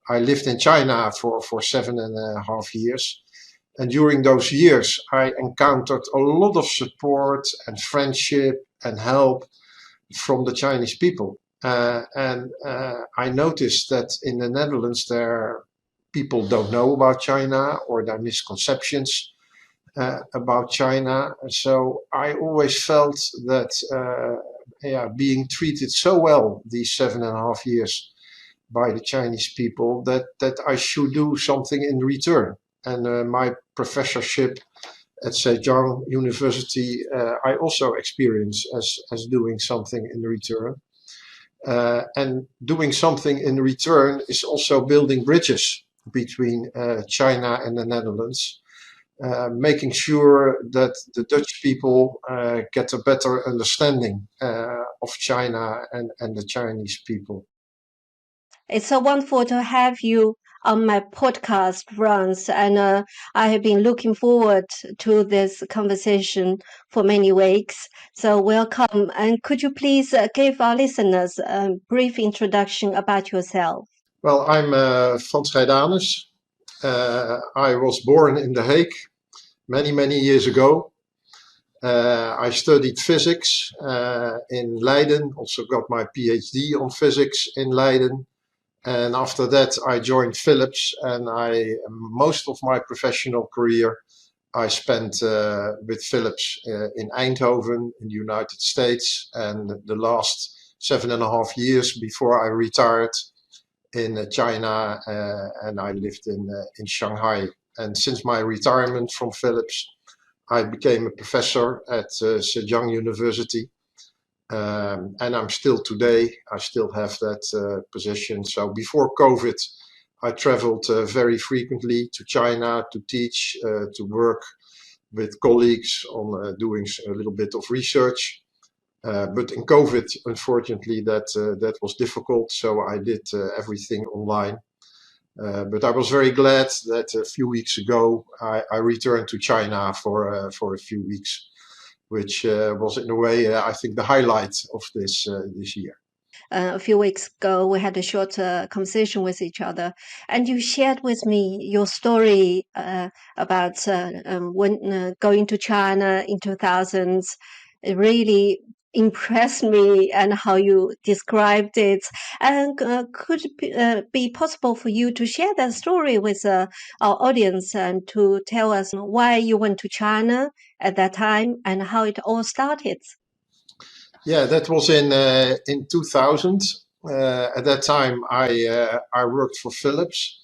I lived in China for 7.5 years. And during those years, I encountered a lot of support and friendship and help from the Chinese people. And I noticed that in the Netherlands, people don't know about China, or there are misconceptions about China. So I always felt that being treated so well these 7.5 years by the Chinese people, that I should do something in return. And my professorship at Zhejiang University, I also experienced as doing something in return. And doing something in return is also building bridges between China and the Netherlands, making sure that the Dutch people get a better understanding of China and the Chinese people. It's so wonderful to have you on my podcast, Frans, and I have been looking forward to this conversation for many weeks. So welcome, and could you please give our listeners a brief introduction about yourself? Well, I'm Frans Greidanus. I was born in The Hague many years ago. I studied physics in Leiden, also got my PhD on physics in Leiden. And after that, I joined Philips, and most of my professional career I spent with Philips in Eindhoven in the United States, and the last 7.5 years before I retired in China, and I lived in Shanghai. And since my retirement from Philips, I became a professor at Zhejiang University. And I'm still today, I still have that position. So before COVID, I traveled very frequently to China to teach, to work with colleagues on doing a little bit of research. But in COVID, unfortunately, that was difficult. So I did everything online. But I was very glad that a few weeks ago, I returned to China for a few weeks, which was in a way, I think, the highlight of this year. A few weeks ago, we had a short conversation with each other, and you shared with me your story about when going to China in 2000s. It really impressed me, and how you described it. And could it be possible for you to share that story with our audience, and to tell us why you went to China at that time and how it all started? Yeah, that was in 2000. At that time, I worked for Philips,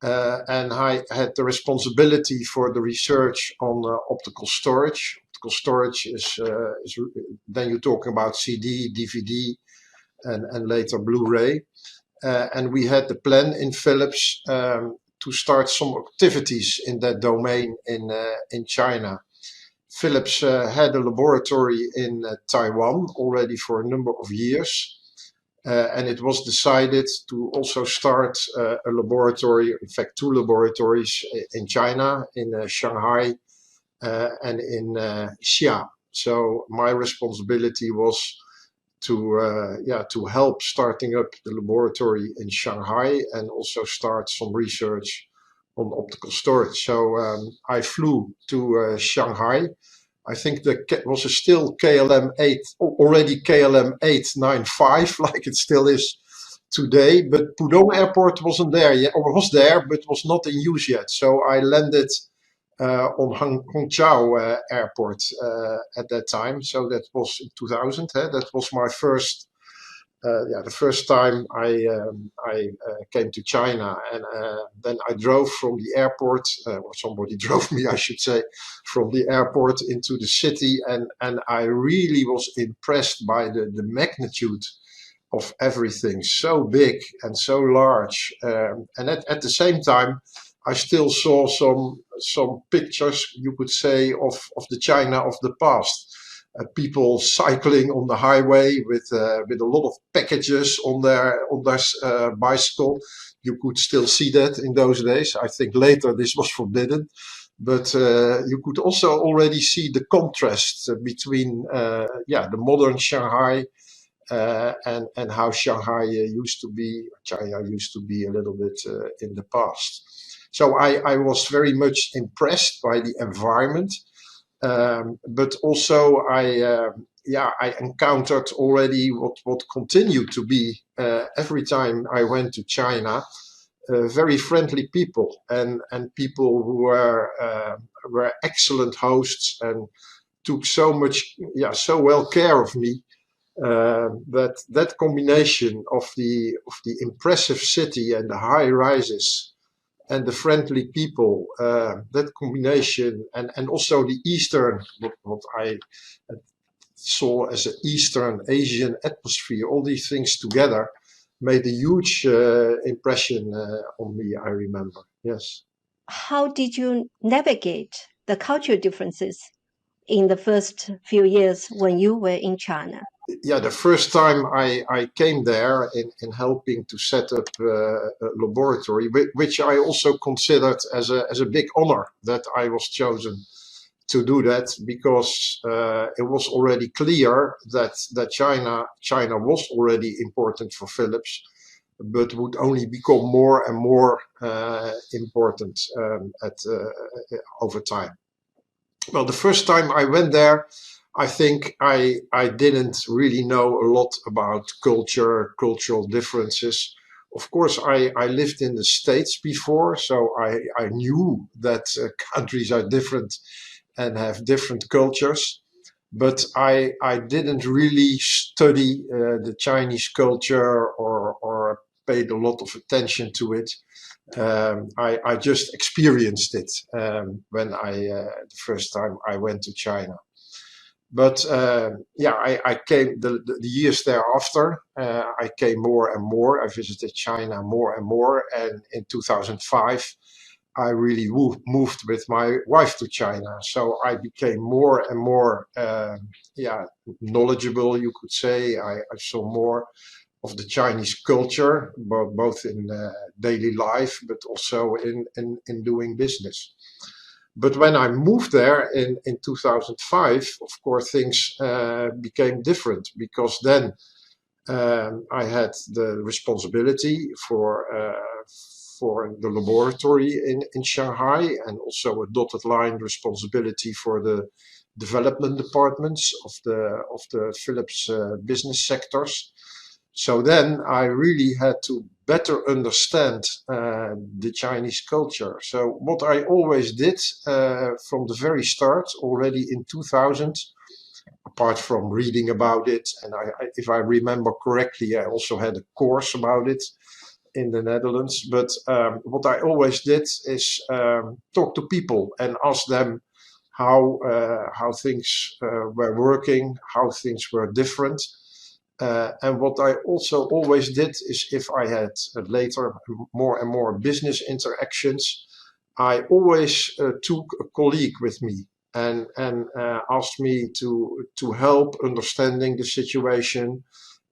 and I had the responsibility for the research on optical storage. Optical storage is then you're talking about CD, DVD, and later Blu-ray. And we had the plan in Philips to start some activities in that domain in China. Philips had a laboratory in Taiwan already for a number of years. And it was decided to also start a laboratory, in fact, 2 laboratories in China, in Shanghai and in Xi'an. So my responsibility was to help starting up the laboratory in Shanghai, and also start some research on optical storage. So I flew to Shanghai. I think that was still KLM-8, already KLM-895, like it still is today. But Pudong Airport wasn't there yet, or was there, but was not in use yet. So I landed on Hangzhou Airport at that time. So that was in 2000. That was my first. The first time I came to China, and then I drove from the airport, or somebody drove me, I should say, from the airport into the city, and I really was impressed by the magnitude of everything, so big and so large. And at the same time, I still saw some pictures, you could say, of the China of the past. People cycling on the highway with a lot of packages on their bicycle. You could still see that in those days. I think later this was forbidden, but you could also already see the contrast between the modern Shanghai and how Shanghai used to be, China used to be a little bit in the past. So I was very much impressed by the environment, but also I encountered already what continued to be every time I went to China, very friendly people and people who were excellent hosts and took so well care of me. That combination of the impressive city and the high rises and the friendly people, that combination, and also the Eastern, what I saw as an Eastern Asian atmosphere, all these things together made a huge impression on me, I remember. Yes. How did you navigate the cultural differences in the first few years when you were in China? Yeah, the first time I came there in helping to set up a laboratory, which I also considered as a big honor that I was chosen to do that, because it was already clear that China was already important for Philips, but would only become more and more important over time. Well, the first time I went there, I think I didn't really know a lot about cultural differences. Of course, I lived in the States before, so I knew that countries are different and have different cultures. But I didn't really study the Chinese culture or paid a lot of attention to it. I just experienced it when the first time I went to China. But I came the years thereafter. I came more and more. I visited China more and more, and in 2005, I really moved with my wife to China. So I became more and more, knowledgeable, you could say. I saw more of the Chinese culture, both in daily life, but also in doing business. But when I moved there in 2005, of course, things became different, because then I had the responsibility for the laboratory in Shanghai, and also a dotted line responsibility for the development departments of the Philips business sectors. So then I really had to better understand the Chinese culture. So what I always did from the very start, already in 2000, apart from reading about it, and if I remember correctly, I also had a course about it in the Netherlands. But what I always did is talk to people and ask them how things were working, how things were different. And what I also always did is, if I had later more and more business interactions, I always took a colleague with me and asked me to help understanding the situation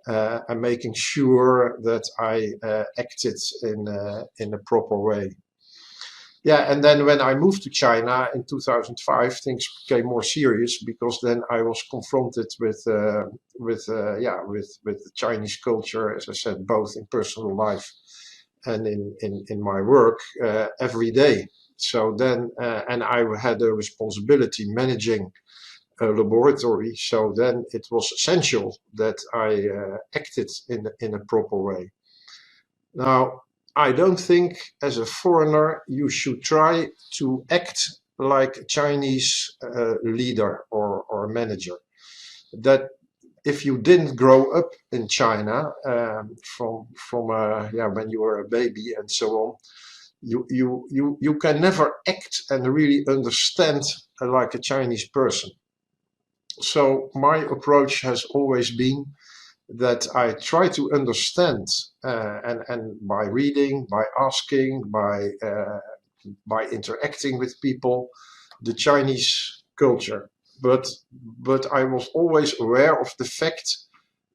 and making sure that I acted in a proper way. Yeah, and then when I moved to China in 2005, things became more serious, because then I was confronted with the Chinese culture, as I said, both in personal life and in my work every day. So then, and I had a responsibility managing a laboratory. So then it was essential that I acted in a proper way. Now, I don't think as a foreigner you should try to act like a Chinese leader or manager. That if you didn't grow up in China from when you were a baby and so on, you can never act and really understand like a Chinese person. So my approach has always been that I try to understand, and by reading, by asking, by interacting with people, the Chinese culture. But I was always aware of the fact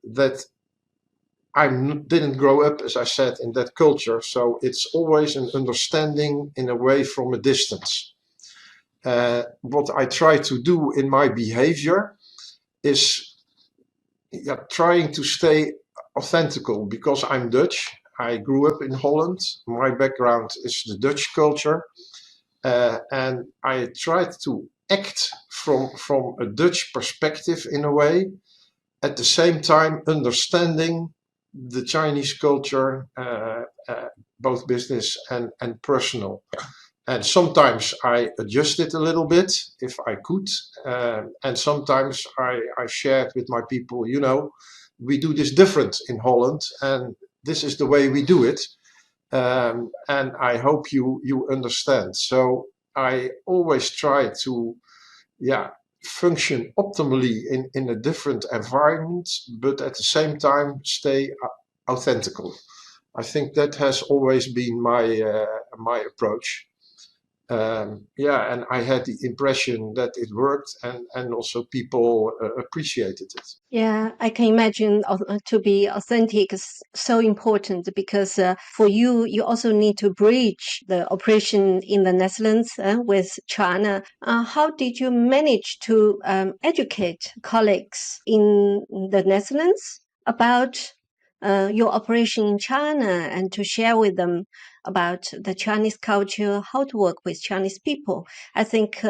that I didn't grow up, as I said, in that culture. So it's always an understanding in a way from a distance. What I try to do in my behavior is trying to stay authentical, because I'm Dutch. I grew up in Holland. My background is the Dutch culture, and I tried to act from a Dutch perspective in a way, at the same time understanding the Chinese culture, both business and personal. And sometimes I adjust it a little bit if I could. And sometimes I shared with my people, we do this different in Holland, and this is the way we do it. And I hope you understand. So I always try to, function optimally in a different environment, but at the same time stay authentical. I think that has always been my approach. And I had the impression that it worked, and also people appreciated it. Yeah, I can imagine to be authentic is so important because for you, you also need to bridge the operation in the Netherlands with China. How did you manage to educate colleagues in the Netherlands about your operation in China and to share with them about the Chinese culture, how to work with Chinese people? I think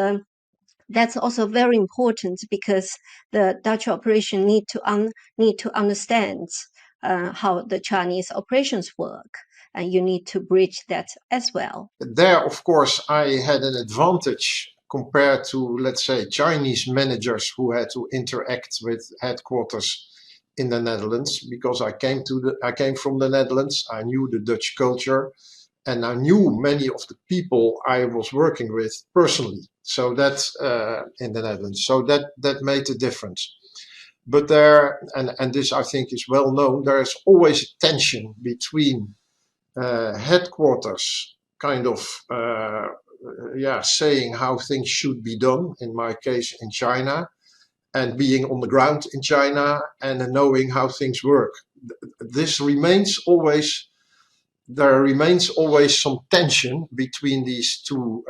that's also very important because the Dutch operation need to understand how the Chinese operations work, and you need to bridge that as well. There, of course, I had an advantage compared to, let's say, Chinese managers who had to interact with headquarters in the Netherlands, because I came from the Netherlands. I knew the Dutch culture, and I knew many of the people I was working with personally. So that's in the Netherlands. So that made a difference. But there, and this I think is well known, there is always a tension between headquarters kind of saying how things should be done, in my case in China, and being on the ground in China and knowing how things work. This remains always, there remains always some tension between these two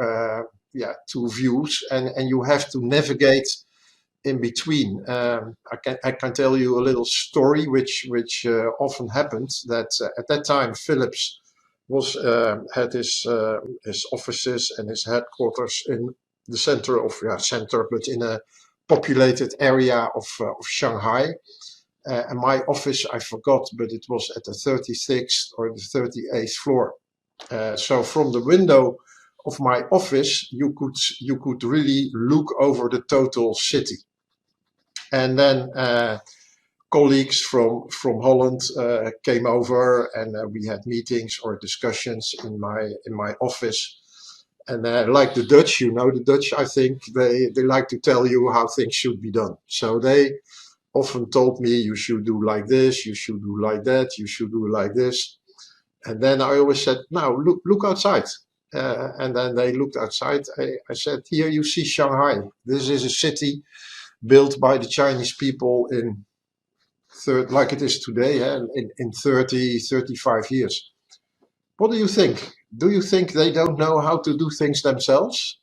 views, and you have to navigate in between. I can tell you a little story which often happened, that at that time Philips had his offices and his headquarters in the center, but in a populated area of Shanghai. And my office, I forgot, but it was at the 36th or the 38th floor. So from the window of my office, you could really look over the total city. And then colleagues from Holland came over, and we had meetings or discussions in my office. And like the Dutch, the Dutch, I think they like to tell you how things should be done. So they often told me, you should do like this, you should do like that, you should do like this. And then I always said, now look outside. And then they looked outside. I said, here you see Shanghai. This is a city built by the Chinese people in like it is today, in 30, 35 years. What do you think? Do you think they don't know how to do things themselves?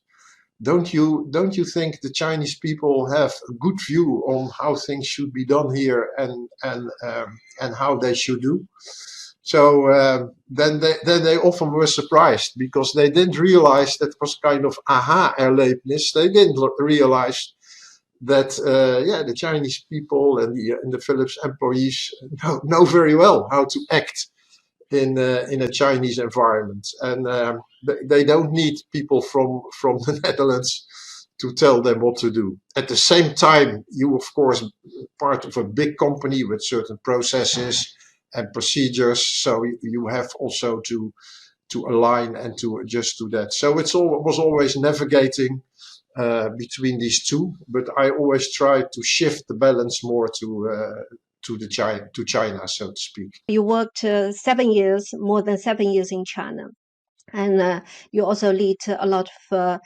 Don't you think the Chinese people have a good view on how things should be done here, and how they should do? So then they often were surprised, because they didn't realize that was kind of aha-erlebnis. They didn't realize that the Chinese people and the Philips employees know very well how to act in a Chinese environment, and they don't need people from the Netherlands to tell them what to do. At the same time, you of course part of a big company with certain processes and procedures, so you have also to align and to adjust to that. So it was always navigating between these two, but I always try to shift the balance more to China, so to speak. You worked more than 7 years in China. And you also lead a lot of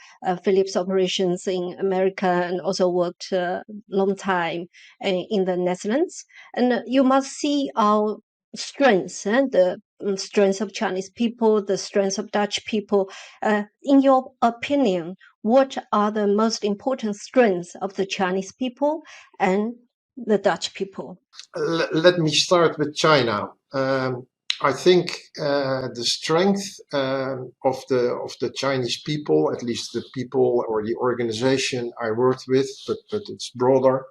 Philips operations in America, and also worked a long time in the Netherlands. And you must see our strengths, and the strengths of Chinese people, the strengths of Dutch people. In your opinion, what are the most important strengths of the Chinese people, and the Dutch people? Let me start with China. I think the strength of the Chinese people, at least the people or the organization I worked with, but it's broader,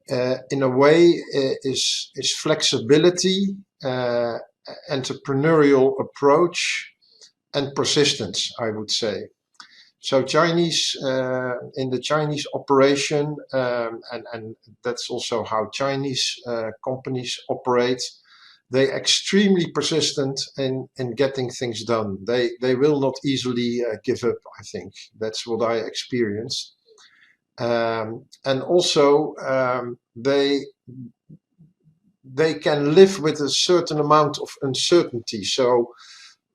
in a way is flexibility, entrepreneurial approach, and persistence, I would say. So Chinese, in the Chinese operation, and that's also how Chinese companies operate, they're extremely persistent in getting things done. They will not easily give up, I think. That's what I experienced. And also, they can live with a certain amount of uncertainty. So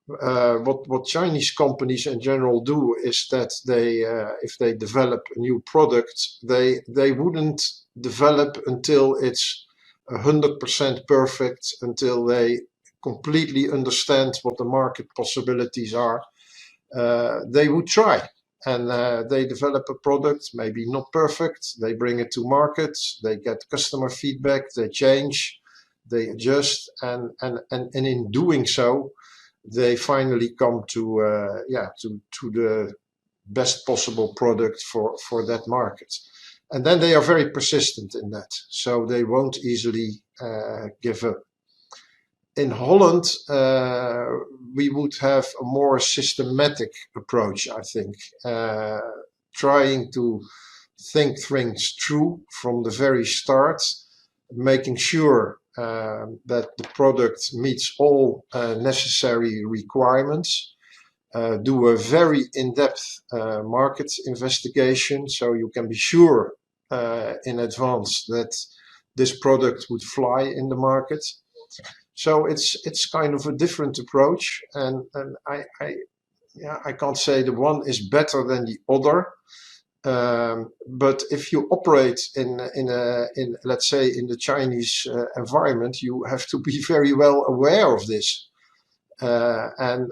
what Chinese companies in general do is that they, if they develop a new product, they wouldn't develop until it's 100% perfect, until they completely understand what the market possibilities are. They would try, and they develop a product, maybe not perfect. They bring it to market. They get customer feedback. They change. They adjust, and in doing so, they finally come to the best possible product for that market. And then they are very persistent in that, so they won't easily give up. In Holland, we would have a more systematic approach, I think, trying to think things through from the very start, making sure that the product meets all necessary requirements, do a very in-depth market investigation, so you can be sure in advance that this product would fly in the market. So it's kind of a different approach, and I can't say the one is better than the other. But if you operate in let's say in the Chinese environment, you have to be very well aware of this and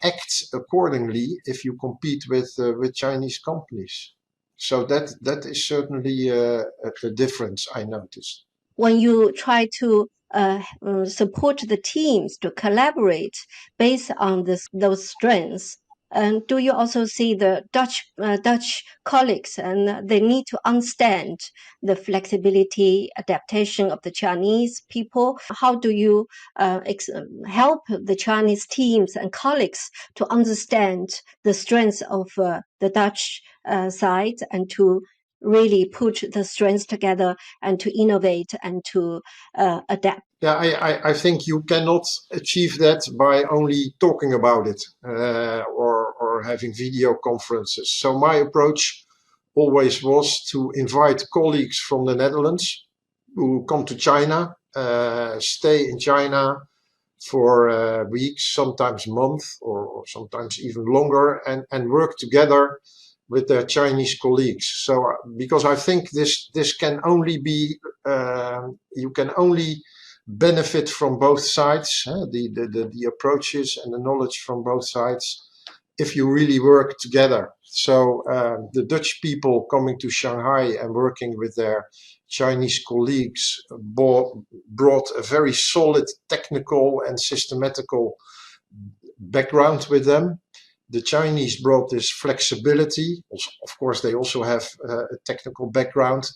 act accordingly if you compete with Chinese companies. So that is certainly a difference I noticed. When you try to support the teams to collaborate based on those strengths, and do you also see the Dutch colleagues, and they need to understand the flexibility, adaptation of the Chinese people? How do you help the Chinese teams and colleagues to understand the strengths of the Dutch side and to really put the strengths together and to innovate and to adapt? Yeah, I think you cannot achieve that by only talking about it or having video conferences. So my approach always was to invite colleagues from the Netherlands who come to China, stay in China for weeks, sometimes months, or sometimes even longer, and work together with their Chinese colleagues. So because I think this can only be, you can only benefit from both sides, the approaches and the knowledge from both sides, if you really work together. So the Dutch people coming to Shanghai and working with their Chinese colleagues brought a very solid technical and systematical background with them. The Chinese brought this flexibility. Also, of course, they also have a technical background.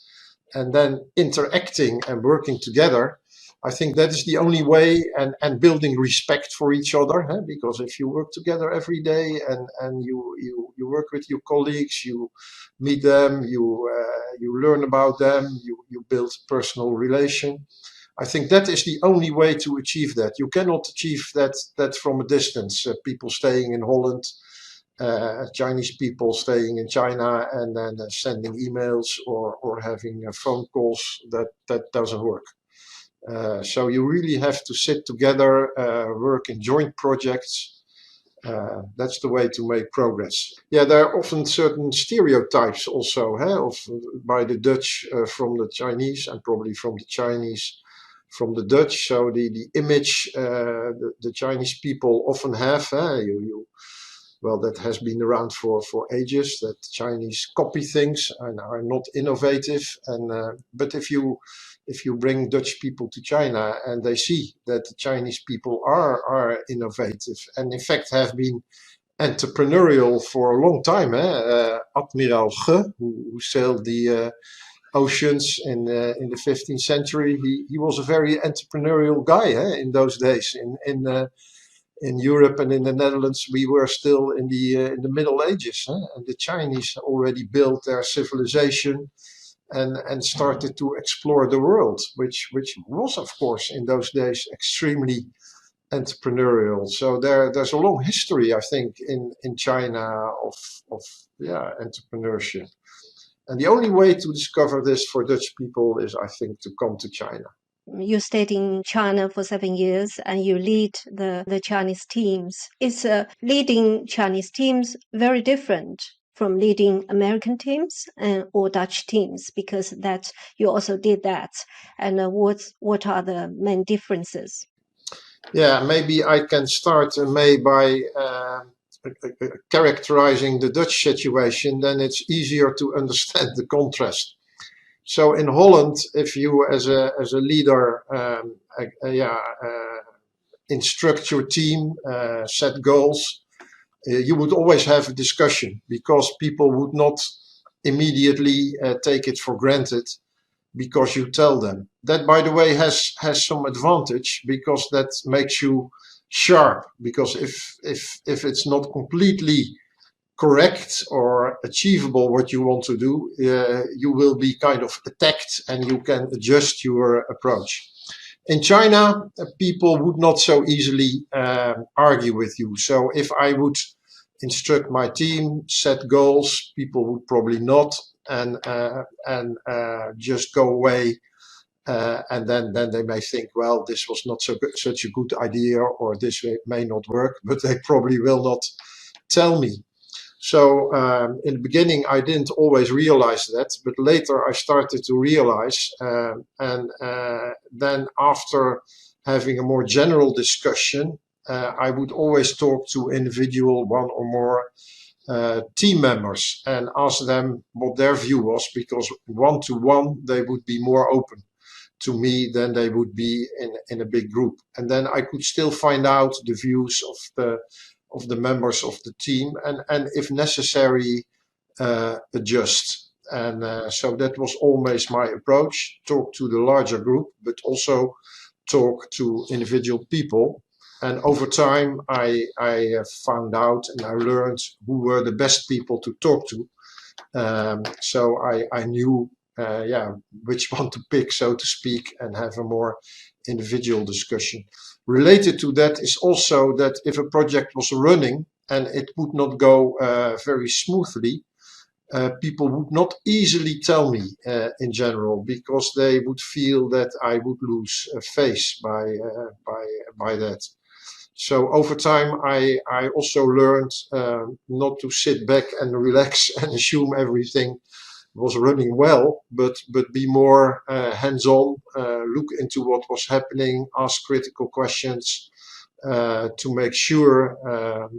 And then interacting and working together, I think that is the only way, and building respect for each other. Because if you work together every day and you work with your colleagues, you meet them, you learn about them, you build personal relation. I think that is the only way to achieve that. You cannot achieve that from a distance. People staying in Holland, Chinese people staying in China, and then sending emails or having phone calls. That doesn't work. So you really have to sit together, work in joint projects. That's the way to make progress. Yeah, there are often certain stereotypes also by the Dutch from the Chinese, and probably from the Chinese from the Dutch. So the image the Chinese people often have, well, that has been around for ages, that Chinese copy things and are not innovative. But if you bring Dutch people to China and they see that the Chinese people are innovative and in fact have been entrepreneurial for a long time. Admiral 𝗘𝗽𝗀, who sailed the oceans in the 15th century, he was a very entrepreneurial guy in those days. In Europe and in the Netherlands, we were still in the Middle Ages, and the Chinese already built their civilization and started to explore the world, which was, of course, in those days extremely entrepreneurial. So there's a long history, I think, in China of entrepreneurship. And the only way to discover this for Dutch people is, I think, to come to China. You stayed in China for 7 years and you lead the Chinese teams. Is leading Chinese teams very different from leading American teams or Dutch teams? Because that you also did that. And what are the main differences? Yeah, maybe I can start, May, by characterizing the Dutch situation. Then it's easier to understand the contrast. So in Holland, if you as a leader instruct your team, set goals, you would always have a discussion because people would not immediately take it for granted because you tell them. That, by the way, has some advantage because that makes you sharp. Because if it's not completely correct or achievable what you want to do, you will be kind of attacked and you can adjust your approach. In China, people would not so easily argue with you. So if I would instruct my team, set goals, people would probably not and just go away. And then they may think, well, this was not such a good idea, or this may not work, but they probably will not tell me. So in the beginning, I didn't always realize that, but later I started to realize. And then after having a more general discussion, I would always talk to individual one or more team members and ask them what their view was, because one-to-one, they would be more open to me than they would be in a big group. And then I could still find out the views of the members of the team and if necessary, adjust. And so that was always my approach, talk to the larger group, but also talk to individual people. And over time, I found out and I learned who were the best people to talk to. So I knew which one to pick, so to speak, and have a more individual discussion. Related to that is also that if a project was running and it would not go very smoothly, people would not easily tell me in general, because they would feel that I would lose face by that. So over time, I also learned not to sit back and relax and assume everything was running well, but be more hands-on, look into what was happening, ask critical questions to make sure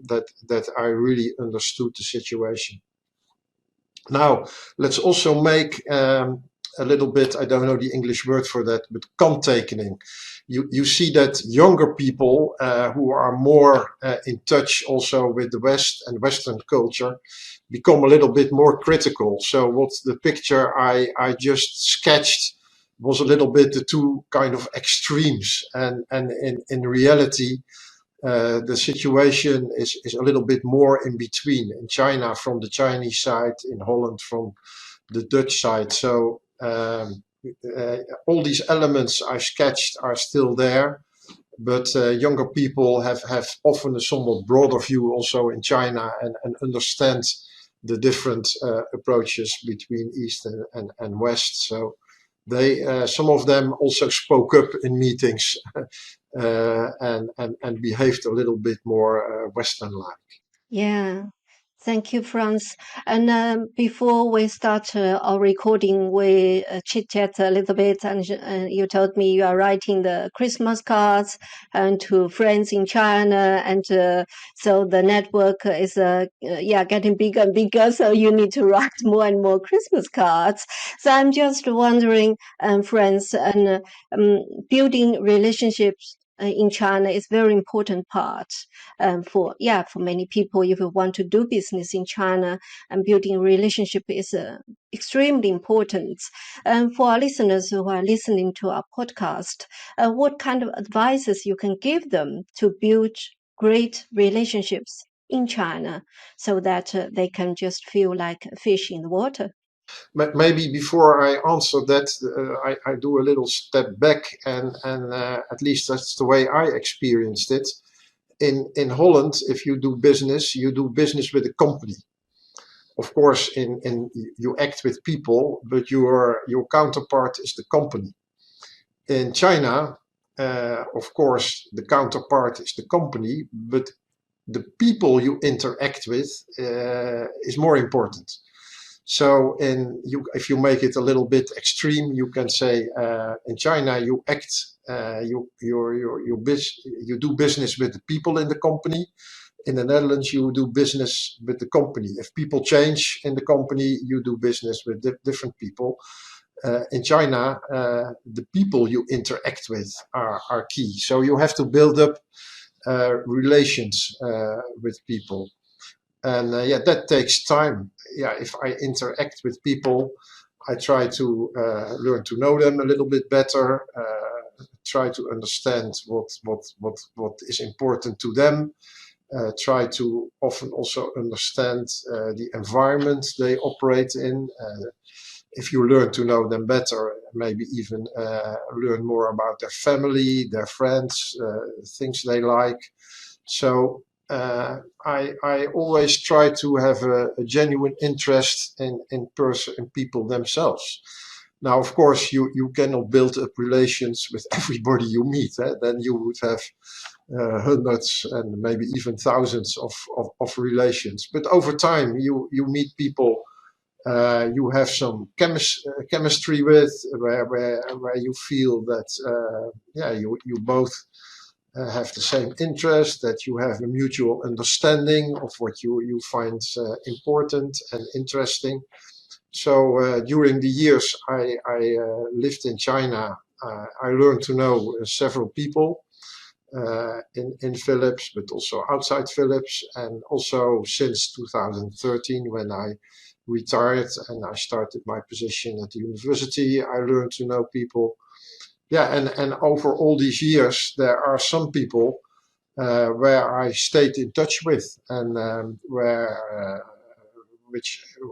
that I really understood the situation. Now, let's also make a little bit, I don't know the English word for that, but kanttekening. You see that younger people who are more in touch also with the West and Western culture become a little bit more critical. So what the picture I just sketched was a little bit the two kind of extremes. And in reality, the situation is a little bit more in between. In China from the Chinese side, in Holland from the Dutch side. So all these elements I sketched are still there, but younger people have often a somewhat broader view also in China and understand the different approaches between East and West. So they, some of them also spoke up in meetings and behaved a little bit more Western-like. Yeah. Thank you, Frans. And before we start our recording, we chit-chat a little bit, and you told me you are writing the Christmas cards and to friends in China, and so the network is getting bigger and bigger, so you need to write more and more Christmas cards. So I'm just wondering, Frans, and building relationships in China is very important part for many people. If you want to do business in China, and building a relationship is extremely important. And for our listeners who are listening to our podcast, what kind of advices you can give them to build great relationships in China, so that they can just feel like a fish in the water? Maybe before I answer that, I do a little step back, and at least that's the way I experienced it. In Holland, if you do business with a company. Of course, you act with people, but your counterpart is the company. In China, of course, the counterpart is the company, but the people you interact with is more important. So if you make it a little bit extreme, you can say in China you act, you do business with the people in the company. In the Netherlands, you do business with the company. If people change in the company, you do business with different people. In China, the people you interact with are key. So you have to build up relations with people. And that takes time. If I interact with people, I try to learn to know them a little bit better, try to understand what is important to them, try to often also understand the environment they operate in. If you learn to know them better, maybe even learn more about their family, their friends, things they like. So I always try to have a genuine interest in people themselves. Now, of course, you cannot build up relations with everybody you meet. Then you would have hundreds and maybe even thousands of relations. But over time, you meet people you have some chemistry with, where you feel that you both have the same interest, that you have a mutual understanding of what you find important and interesting. So during the years I lived in China, I learned to know several people in Philips, but also outside Philips, and also since 2013, when I retired and I started my position at the university, I learned to know people. And over all these years, there are some people where I stayed in touch with, and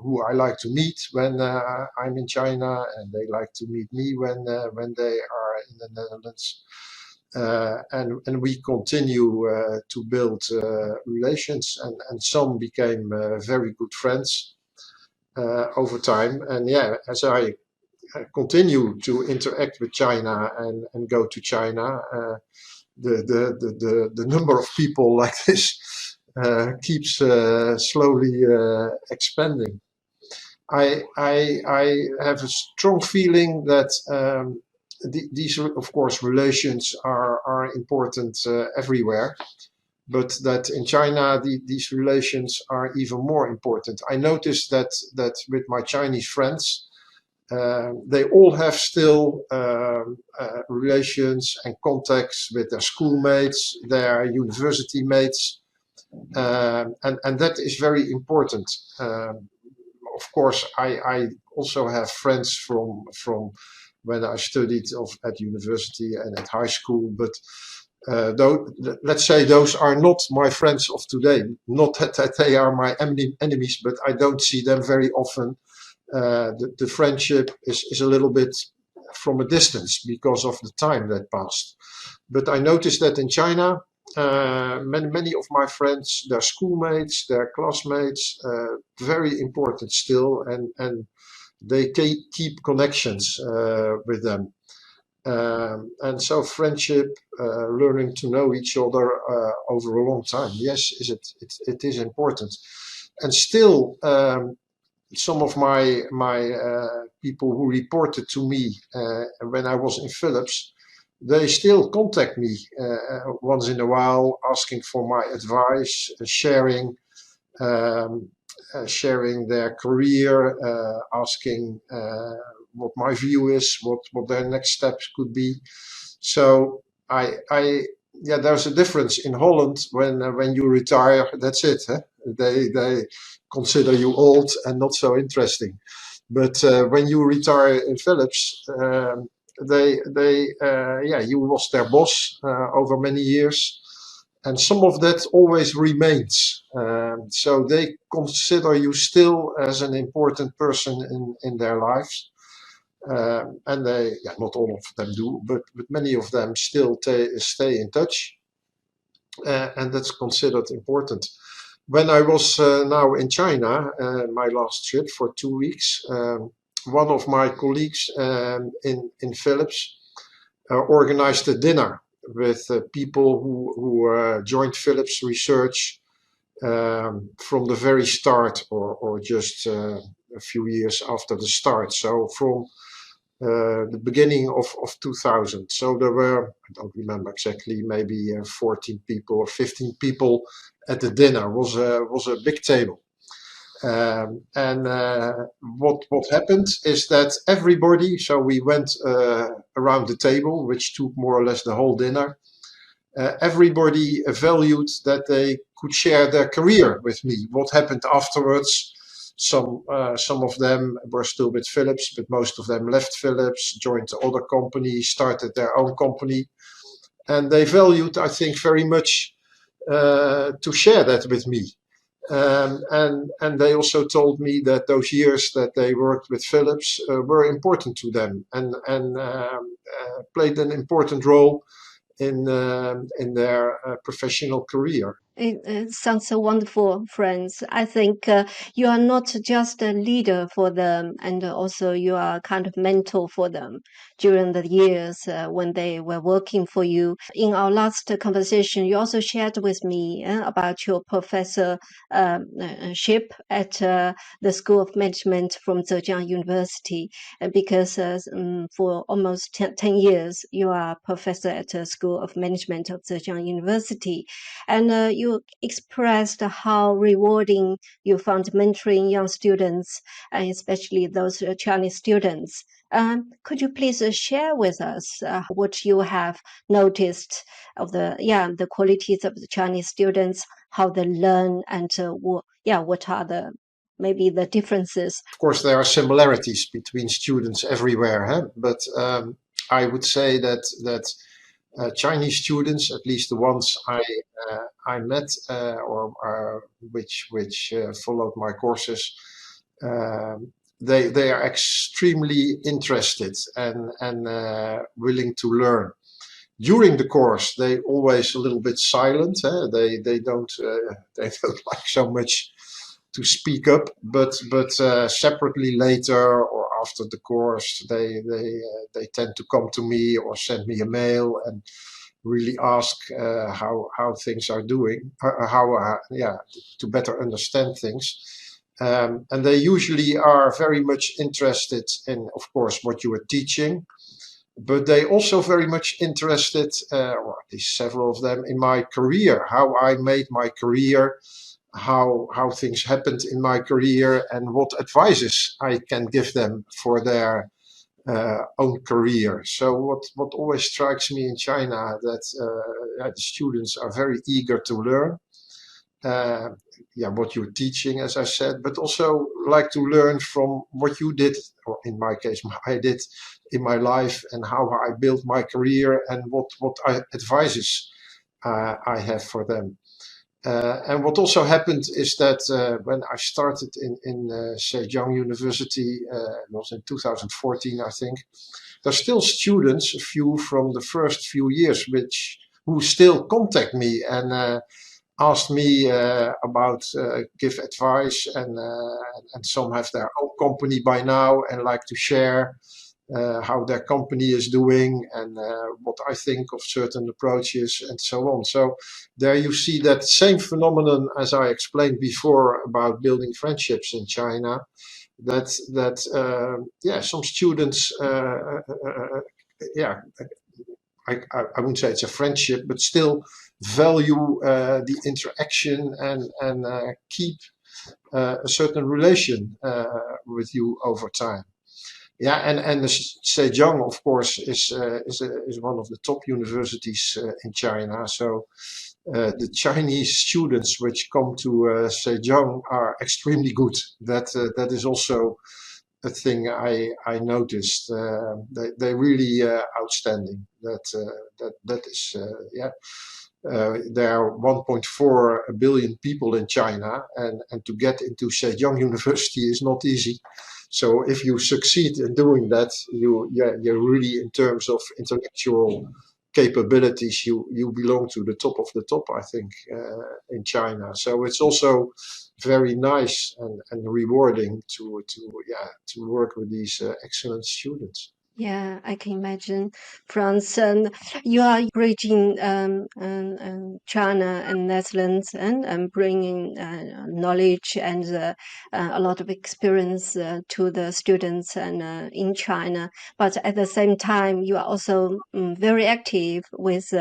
who I like to meet when I'm in China, and they like to meet me when they are in the Netherlands. And we continue to build relations, and some became very good friends over time. And as I continue to interact with China and go to China, the number of people like this keeps slowly expanding. I have a strong feeling that these, of course, relations are important everywhere, but that in China these relations are even more important. I noticed that with my Chinese friends, they all have still relations and contacts with their schoolmates, their university mates, and that is very important. Of course, I also have friends from when I studied at university and at high school, but let's say those are not my friends of today. Not that they are my enemies, but I don't see them very often. The friendship is a little bit from a distance because of the time that passed. But I noticed that in China, many of my friends, their schoolmates, their classmates, very important still, and they keep connections with them. And so friendship, learning to know each other over a long time, yes, it is important. And still, some of my people who reported to me when I was in Philips, they still contact me once in a while, asking for my advice, sharing their career, asking what my view is, what their next steps could be. So yeah, there's a difference in Holland when you retire. That's it. Huh? They consider you old and not so interesting. But when you retire in Philips, you was their boss over many years, and some of that always remains. So they consider you still as an important person in their lives. And they, not all of them do, but many of them still stay in touch, and that's considered important. When I was now in China, my last trip for 2 weeks, one of my colleagues in Philips organized a dinner with people who joined Philips research from the very start, or just a few years after the start. So from the beginning of 2000. So there were, I don't remember exactly, maybe 14 people or 15 people at the dinner. Was a big table. And what happened is that everybody, so we went around the table, which took more or less the whole dinner. Everybody valued that they could share their career with me. What happened afterwards? Some of them were still with Philips, but most of them left Philips, joined other companies, started their own company, and they valued, I think, very much to share that with me. And they also told me that those years that they worked with Philips were important to them, and played an important role in their professional career. It sounds so wonderful, friends. I think you are not just a leader for them, and also you are kind of mentor for them during the years when they were working for you. In our last conversation, you also shared with me about your professorship at the School of Management from Zhejiang University, because for almost 10 years, you are professor at the School of Management of Zhejiang University. And you expressed how rewarding you found mentoring young students, and especially those Chinese students. Could you please share with us what you have noticed of the qualities of the Chinese students, how they learn, and what are maybe the differences? Of course, there are similarities between students everywhere, huh? But I would say that Chinese students, at least the ones I met or which followed my courses, they are extremely interested and willing to learn. During the course, they always a little bit silent. They don't like so much to speak up, but separately later or after the course, they tend to come to me or send me a mail and really ask how things are doing, to better understand things. And they usually are very much interested in, of course, what you are teaching, but they also very much interested, or at least several of them, in my career, how I made my career, how things happened in my career, and what advices I can give them for their own career. So what always strikes me in China, that the students are very eager to learn what you're teaching, as I said, but also like to learn from what you did, or in my case, I did in my life, and how I built my career, and what advices I have for them. And what also happened is that when I started in Zhejiang University, it was in 2014, I think, there's still students, a few from the first few years, who still contact me and ask me about, give advice, and some have their own company by now and like to share how their company is doing, and what I think of certain approaches, and so on. So there you see that same phenomenon as I explained before about building friendships in China. Yeah, some students, yeah, I wouldn't say it's a friendship, but still value the interaction and keep a certain relation with you over time. Yeah, and the Zhejiang, of course, is one of the top universities in China. So the Chinese students which come to Zhejiang are extremely good. That is also a thing I noticed. They really outstanding. That is yeah. There are 1.4 billion people in China, and to get into Zhejiang University is not easy. So if you succeed in doing that, you're really, in terms of intellectual capabilities, you belong to the top of the top, I think, in China. So it's also very nice and rewarding to work with these excellent students. Yeah, I can imagine, Frans. And you are bridging China and Netherlands and bringing knowledge and a lot of experience to the students and in China. But at the same time, you are also very active with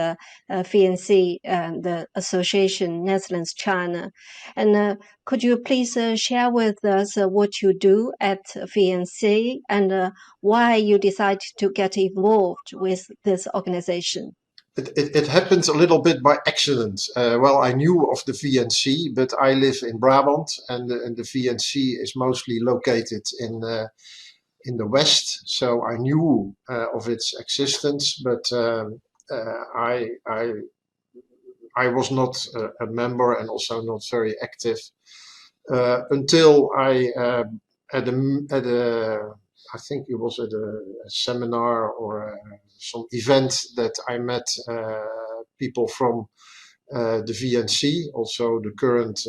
VNC, the Association Netherlands China. And could you please share with us what you do at VNC and why you decided to get involved with this organization? It happened a little bit by accident. Well, I knew of the VNC, but I live in Brabant, and the VNC is mostly located in the West. So I knew of its existence, but I was not a member, and also not very active until I at a I think it was at a seminar or some event that I met people from the VNC, also the current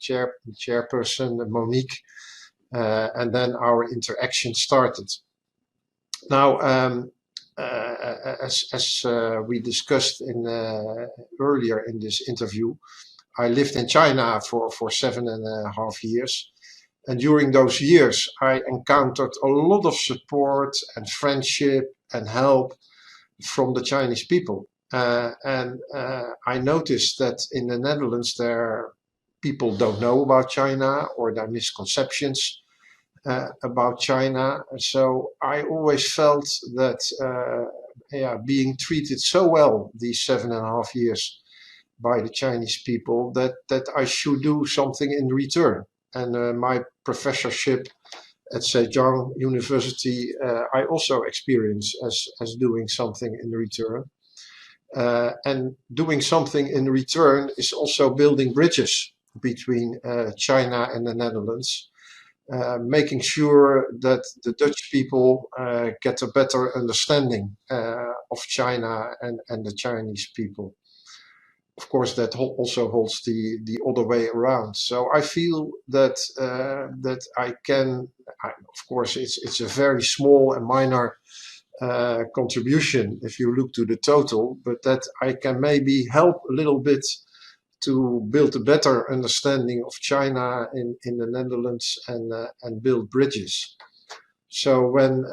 chairperson, Monique, and then our interaction started. Now, as we discussed earlier in this interview, I lived in China for 7.5 years. And during those years, I encountered a lot of support and friendship and help from the Chinese people. And I noticed that in the Netherlands, people don't know about China, or there are misconceptions about China. So I always felt that being treated so well these 7.5 years by the Chinese people, that I should do something in return. And my professorship at Zhejiang University, I also experienced as doing something in return. And doing something in return is also building bridges between China and the Netherlands, making sure that the Dutch people get a better understanding of China and the Chinese people. Of course, that also holds the other way around. So I feel that I can. Of course, it's a very small and minor contribution if you look to the total, but that I can maybe help a little bit to build a better understanding of China in the Netherlands and build bridges. So when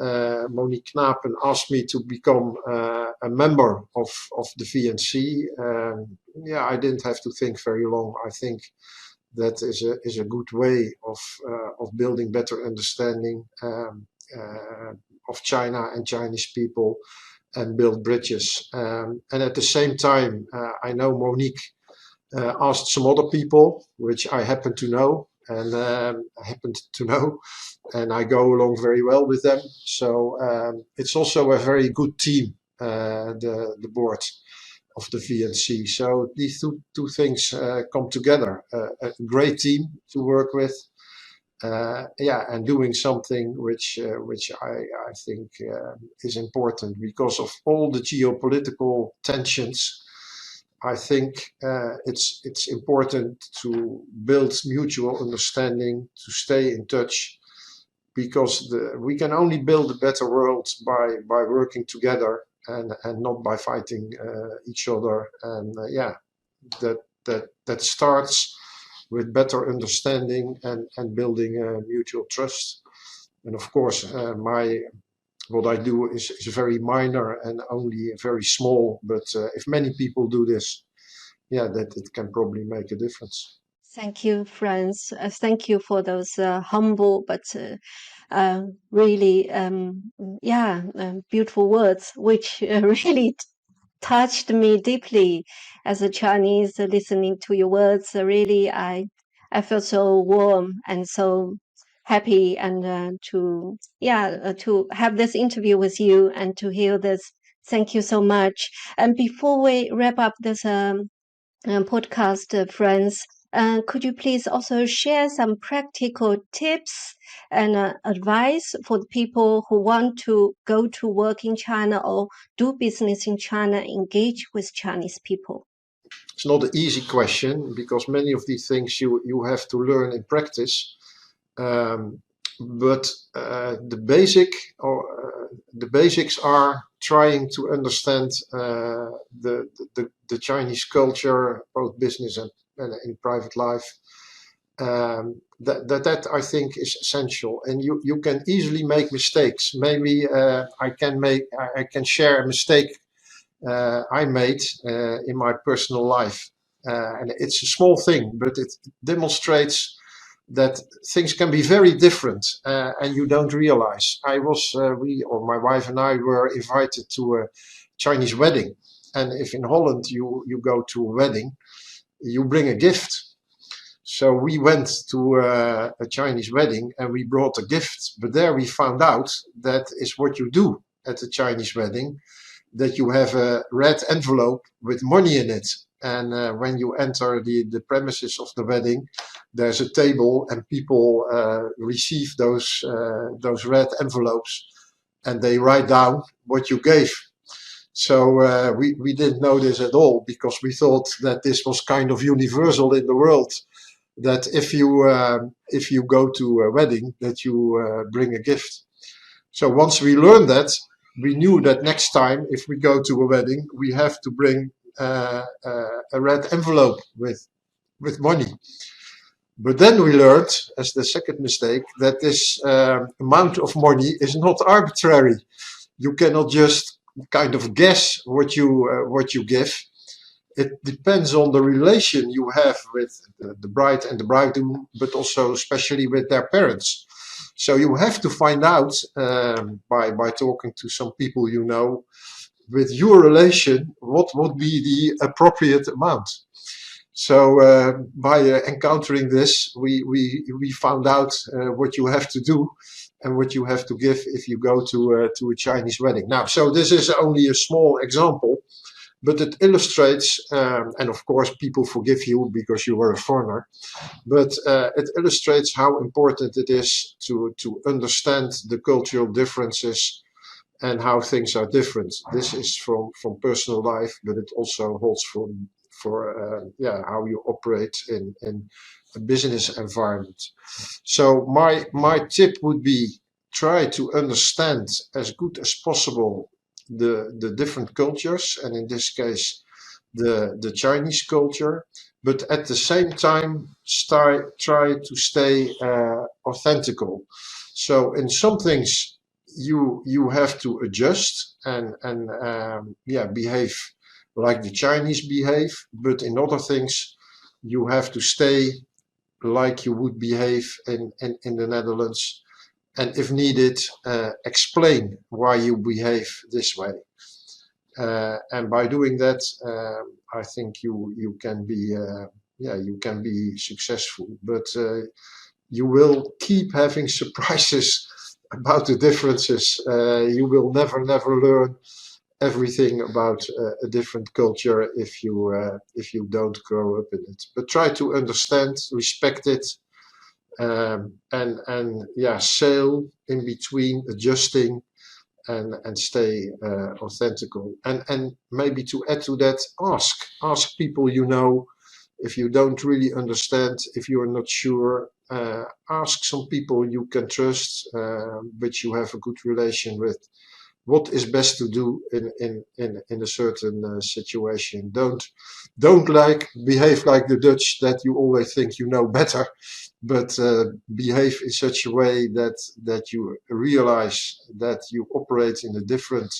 Monique Knapen asked me to become a member of the VNC, I didn't have to think very long. I think that is a good way of building better understanding of China and Chinese people, and build bridges. And at the same time, I know Monique asked some other people, which I happen to know, and and I go along very well with them. So it's also a very good team, the board of the VNC. So these two things come together. A great team to work with, and doing something which I think is important because of all the geopolitical tensions. I think it's important to build mutual understanding, to stay in touch, because we can only build a better world by working together and not by fighting each other. And that starts with better understanding and building mutual trust. And of course, what I do is very minor and only very small, but if many people do this, that it can probably make a difference. Thank you, Frans. Thank you for those humble but really, beautiful words, which really touched me deeply as a Chinese. Listening to your words. Really, I felt so warm and so happy, and to have this interview with you and to hear this. Thank you so much. And before we wrap up this podcast, Friends, could you please also share some practical tips and advice for the people who want to go to work in China or do business in China, engage with Chinese people? It's not an easy question because many of these things you have to learn in practice. But the basics are trying to understand the Chinese culture, both business and in private life. That I think is essential, and you can easily make mistakes. Maybe I can share a mistake I made in my personal life, and it's a small thing, but it demonstrates that things can be very different, and you don't realize. My wife and I were invited to a Chinese wedding, and if in Holland you go to a wedding, you bring a gift. So we went to a Chinese wedding and we brought a gift, but there we found out that is what you do at a Chinese wedding, that you have a red envelope with money in it. And when you enter the premises of the wedding, there's a table and people receive those red envelopes and they write down what you gave. So we didn't know this at all because we thought that this was kind of universal in the world, that if you go to a wedding, that you bring a gift. So once we learned that, we knew that next time if we go to a wedding, we have to bring a red envelope with money. But then we learned, as the second mistake, that this amount of money is not arbitrary. You cannot just kind of guess what you give. It depends on the relation you have with the bride and the bridegroom, but also especially with their parents. So you have to find out by talking to some people you know, with your relation, what would be the appropriate amount. So by encountering this, we found out what you have to do and what you have to give if you go to a Chinese wedding. Now, so this is only a small example, but it illustrates, and of course people forgive you because you were a foreigner, but it illustrates how important it is to understand the cultural differences and how things are different. This is from personal life, but it also holds for how you operate in a business environment. So my tip would be try to understand as good as possible the different cultures, and in this case the Chinese culture, but at the same time try to stay authentical. So in some things you have to adjust and behave like the Chinese behave, but in other things you have to stay like you would behave in the Netherlands, and if needed, explain why you behave this way. And by doing that, I think you can be successful. But you will keep having surprises about the differences. You will never learn everything about a different culture if you don't grow up in it. But try to understand, respect it, and sail in between, adjusting and stay authentical. And maybe to add to that, ask people you know If you don't really understand, if you are not sure, ask some people you can trust, which you have a good relation with. What is best to do in a certain situation? Don't behave like the Dutch, that you always think you know better, but behave in such a way that you realize that you operate in a different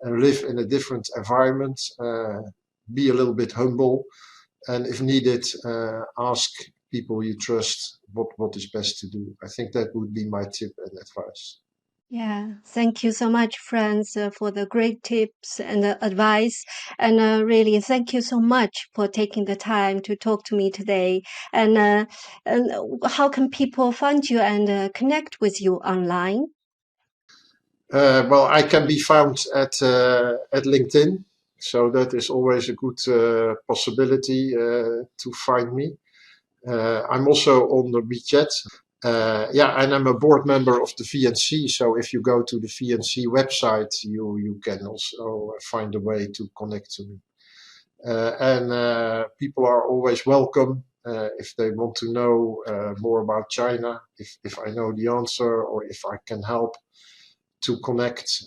and live in a different environment. Be a little bit humble, and if needed, ask people you trust what is best to do. I think that would be my tip and advice. Yeah, thank you so much, Frans, for the great tips and advice. And really, thank you so much for taking the time to talk to me today. And how can people find you and connect with you online? Well, I can be found at LinkedIn, so that is always a good possibility to find me. I'm also on the WeChat. Yeah, and I'm a board member of the VNC. So if you go to the VNC website, you can also find a way to connect to me. And people are always welcome if they want to know more about China, if I know the answer or if I can help to connect.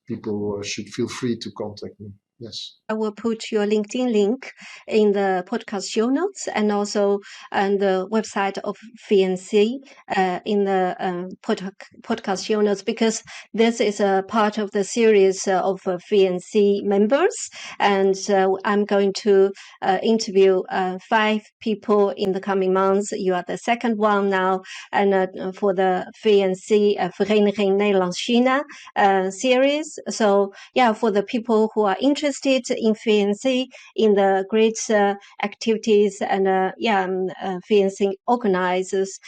People should feel free to contact me. Yes. I will put your LinkedIn link in the podcast show notes and also on the website of VNC in the podcast show notes, because this is a part of the series of VNC members. And I'm going to interview 5 people in the coming months. You are the second one now. And for the VNC, Vereniging Nederland China series. So yeah, for the people who are interested in VNC, in the great activities and VNC organizers,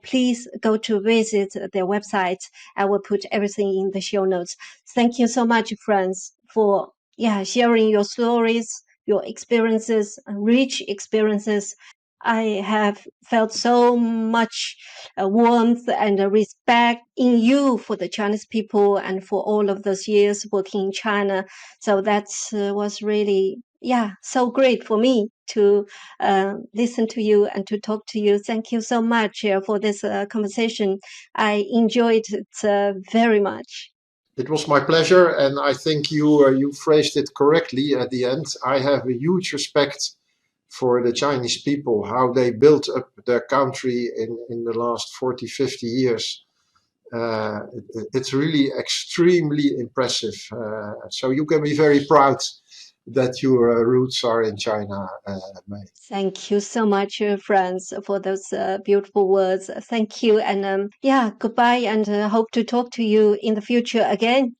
please go to visit their website. I will put everything in the show notes. Thank you so much, Frans, for sharing your stories, your experiences, rich experiences. I have felt so much warmth and respect in you for the Chinese people and for all of those years working in China. So that was really, so great for me to listen to you and to talk to you. Thank you so much for this conversation. I enjoyed it very much. It was my pleasure, and I think you phrased it correctly at the end. I have a huge respect for the Chinese people, how they built up their country in the last 40, 50 years. It's really extremely impressive. So you can be very proud that your roots are in China, May. Thank you so much, Frans, for those beautiful words. Thank you. And goodbye, and hope to talk to you in the future again.